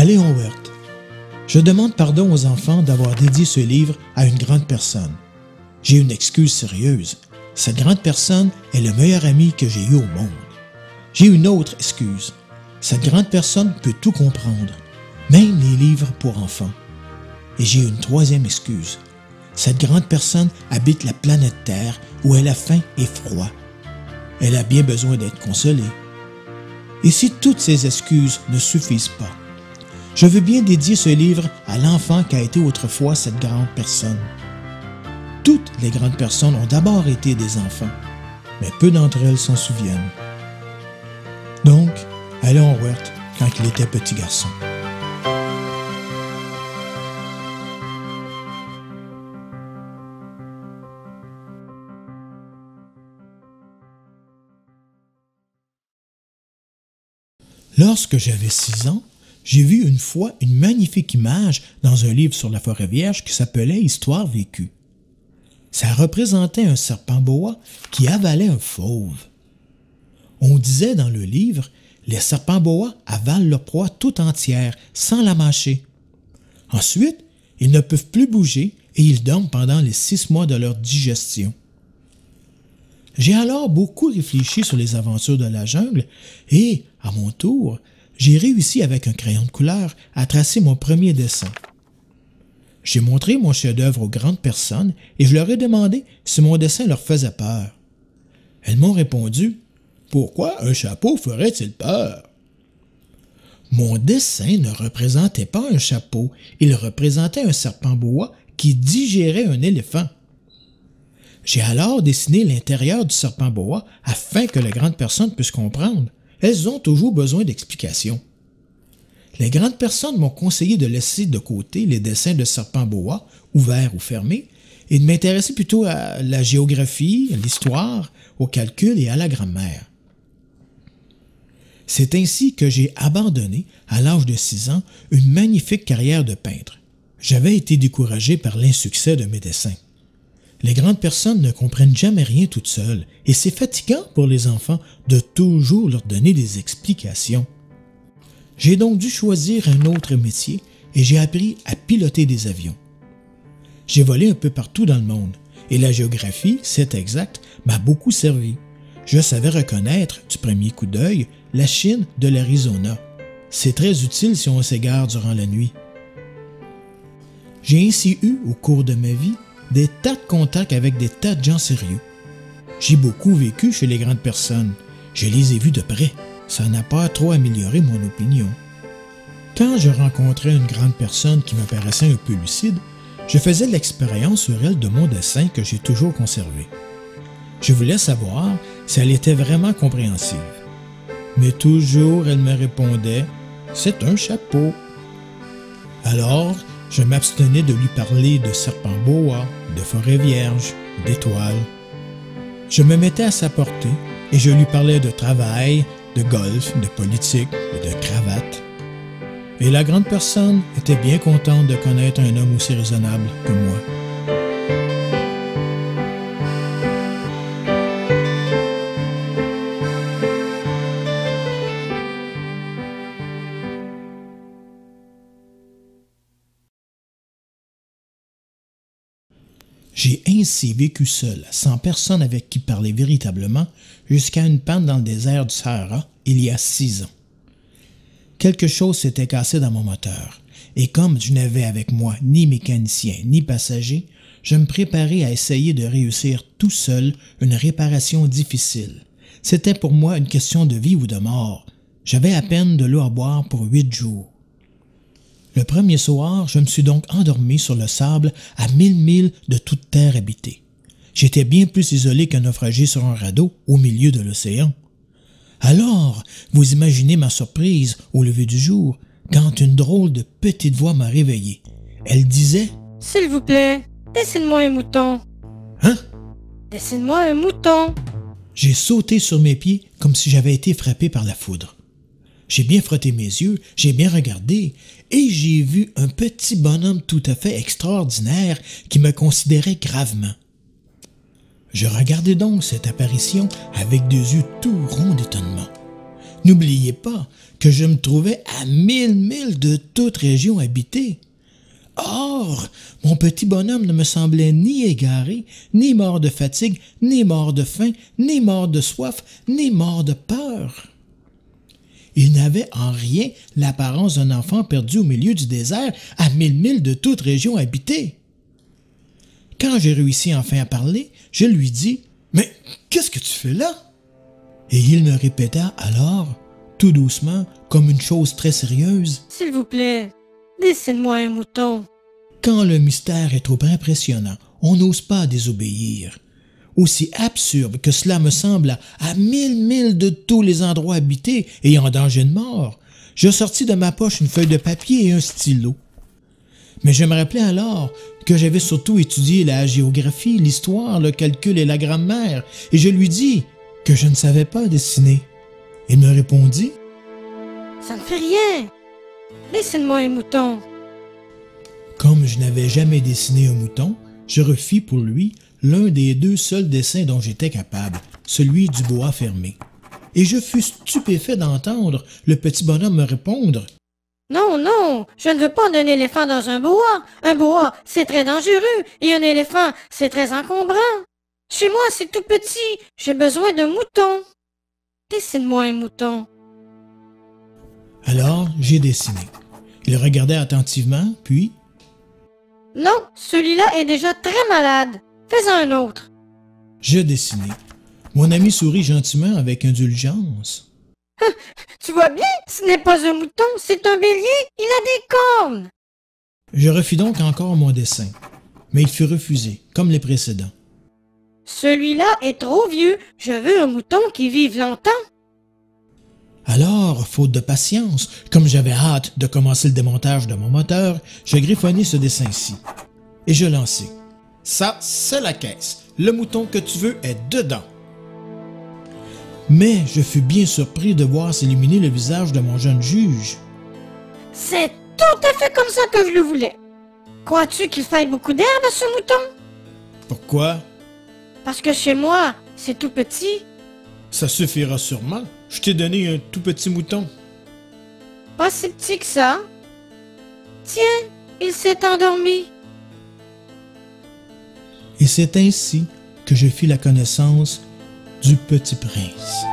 Léon Werth. Je demande pardon aux enfants d'avoir dédié ce livre à une grande personne. J'ai une excuse sérieuse. Cette grande personne est le meilleur ami que j'ai eu au monde. J'ai une autre excuse. Cette grande personne peut tout comprendre, même les livres pour enfants. Et j'ai une troisième excuse. Cette grande personne habite la planète Terre où elle a faim et froid. Elle a bien besoin d'être consolée. Et si toutes ces excuses ne suffisent pas, je veux bien dédier ce livre à l'enfant qu'a été autrefois cette grande personne. Toutes les grandes personnes ont d'abord été des enfants, mais peu d'entre elles s'en souviennent. Donc, à Léon Werth quand il était petit garçon. Lorsque j'avais 6 ans, j'ai vu une fois une magnifique image dans un livre sur la forêt vierge qui s'appelait « Histoire vécue ». Ça représentait un serpent boa qui avalait un fauve. On disait dans le livre, les serpents boa avalent leur proie tout entière sans la mâcher. Ensuite, ils ne peuvent plus bouger et ils dorment pendant les 6 mois de leur digestion. J'ai alors beaucoup réfléchi sur les aventures de la jungle et, à mon tour, j'ai réussi avec un crayon de couleur à tracer mon premier dessin. J'ai montré mon chef-d'œuvre aux grandes personnes et je leur ai demandé si mon dessin leur faisait peur. Elles m'ont répondu « Pourquoi un chapeau ferait-il peur? » Mon dessin ne représentait pas un chapeau, il représentait un serpent boa qui digérait un éléphant. J'ai alors dessiné l'intérieur du serpent boa afin que les grandes personnes puissent comprendre. Elles ont toujours besoin d'explications. Les grandes personnes m'ont conseillé de laisser de côté les dessins de serpents boa, ouverts ou fermés, et de m'intéresser plutôt à la géographie, à l'histoire, au calcul et à la grammaire. C'est ainsi que j'ai abandonné, à l'âge de 6 ans, une magnifique carrière de peintre. J'avais été découragé par l'insuccès de mes dessins. Les grandes personnes ne comprennent jamais rien toutes seules, et c'est fatigant pour les enfants de toujours leur donner des explications. J'ai donc dû choisir un autre métier et j'ai appris à piloter des avions. J'ai volé un peu partout dans le monde, et la géographie, c'est exact, m'a beaucoup servi. Je savais reconnaître, du premier coup d'œil, la Chine de l'Arizona. C'est très utile si on s'égare durant la nuit. J'ai ainsi eu, au cours de ma vie, des tas de contacts avec des tas de gens sérieux. J'ai beaucoup vécu chez les grandes personnes. Je les ai vus de près. Ça n'a pas trop amélioré mon opinion. Quand je rencontrais une grande personne qui me paraissait un peu lucide, je faisais l'expérience sur elle de mon dessin que j'ai toujours conservé. Je voulais savoir si elle était vraiment compréhensive. Mais toujours elle me répondait « C'est un chapeau ». Alors, je m'abstenais de lui parler de serpents boa, de forêt vierge, d'étoiles. Je me mettais à sa portée et je lui parlais de travail, de golf, de politique et de cravate. Et la grande personne était bien contente de connaître un homme aussi raisonnable que moi. J'ai ainsi vécu seul, sans personne avec qui parler véritablement, jusqu'à une panne dans le désert du Sahara, il y a 6 ans. Quelque chose s'était cassé dans mon moteur, et comme je n'avais avec moi ni mécanicien ni passager, je me préparais à essayer de réussir tout seul une réparation difficile. C'était pour moi une question de vie ou de mort. J'avais à peine de l'eau à boire pour 8 jours. Le premier soir, je me suis donc endormi sur le sable à 1000 milles de toute terre habitée. J'étais bien plus isolé qu'un naufragé sur un radeau au milieu de l'océan. Alors, vous imaginez ma surprise au lever du jour quand une drôle de petite voix m'a réveillé. Elle disait « S'il vous plaît, dessine-moi un mouton. »« Hein? » ?»« Dessine-moi un mouton. » J'ai sauté sur mes pieds comme si j'avais été frappé par la foudre. J'ai bien frotté mes yeux, j'ai bien regardé, et j'ai vu un petit bonhomme tout à fait extraordinaire qui me considérait gravement. Je regardais donc cette apparition avec des yeux tout ronds d'étonnement. N'oubliez pas que je me trouvais à 1000 milles de toute région habitée. Or, mon petit bonhomme ne me semblait ni égaré, ni mort de fatigue, ni mort de faim, ni mort de soif, ni mort de peur. Il n'avait en rien l'apparence d'un enfant perdu au milieu du désert à 1000 milles de toute région habitée. Quand j'ai réussi enfin à parler, je lui dis « Mais qu'est-ce que tu fais là? » Et il me répéta alors, tout doucement, comme une chose très sérieuse, « S'il vous plaît, dessine-moi un mouton. » Quand le mystère est trop impressionnant, on n'ose pas désobéir. Aussi absurde que cela me semble à 1000 milles de tous les endroits habités et en danger de mort, je sortis de ma poche une feuille de papier et un stylo. Mais je me rappelais alors que j'avais surtout étudié la géographie, l'histoire, le calcul et la grammaire, et je lui dis que je ne savais pas dessiner. Il me répondit « Ça ne fait rien. Dessine-moi un mouton. » Comme je n'avais jamais dessiné un mouton, je refis pour lui l'un des deux seuls dessins dont j'étais capable, celui du boa fermé. Et je fus stupéfait d'entendre le petit bonhomme me répondre « Non, non, je ne veux pas d'un éléphant dans un boa. Un boa, c'est très dangereux, et un éléphant, c'est très encombrant. Chez moi, c'est tout petit, j'ai besoin d'un mouton. Dessine-moi un mouton. » Alors, j'ai dessiné. Il regardait attentivement, puis... « Non, celui-là est déjà très malade. Fais-en un autre. » Je dessinai. Mon ami sourit gentiment avec indulgence. « Tu vois bien, ce n'est pas un mouton, c'est un bélier, il a des cornes. » Je refis donc encore mon dessin, mais il fut refusé, comme les précédents. « Celui-là est trop vieux, je veux un mouton qui vive longtemps. » Alors, faute de patience, comme j'avais hâte de commencer le démontage de mon moteur, je griffonnai ce dessin-ci. Et je lançai. Ça, c'est la caisse. Le mouton que tu veux est dedans. Mais je fus bien surpris de voir s'illuminer le visage de mon jeune juge. « C'est tout à fait comme ça que je le voulais. Crois-tu qu'il faille beaucoup d'herbe à ce mouton? » Pourquoi? Parce que chez moi, c'est tout petit. Ça suffira sûrement. Je t'ai donné un tout petit mouton. Pas si petit que ça. Tiens, il s'est endormi. Et c'est ainsi que je fis la connaissance du Petit Prince.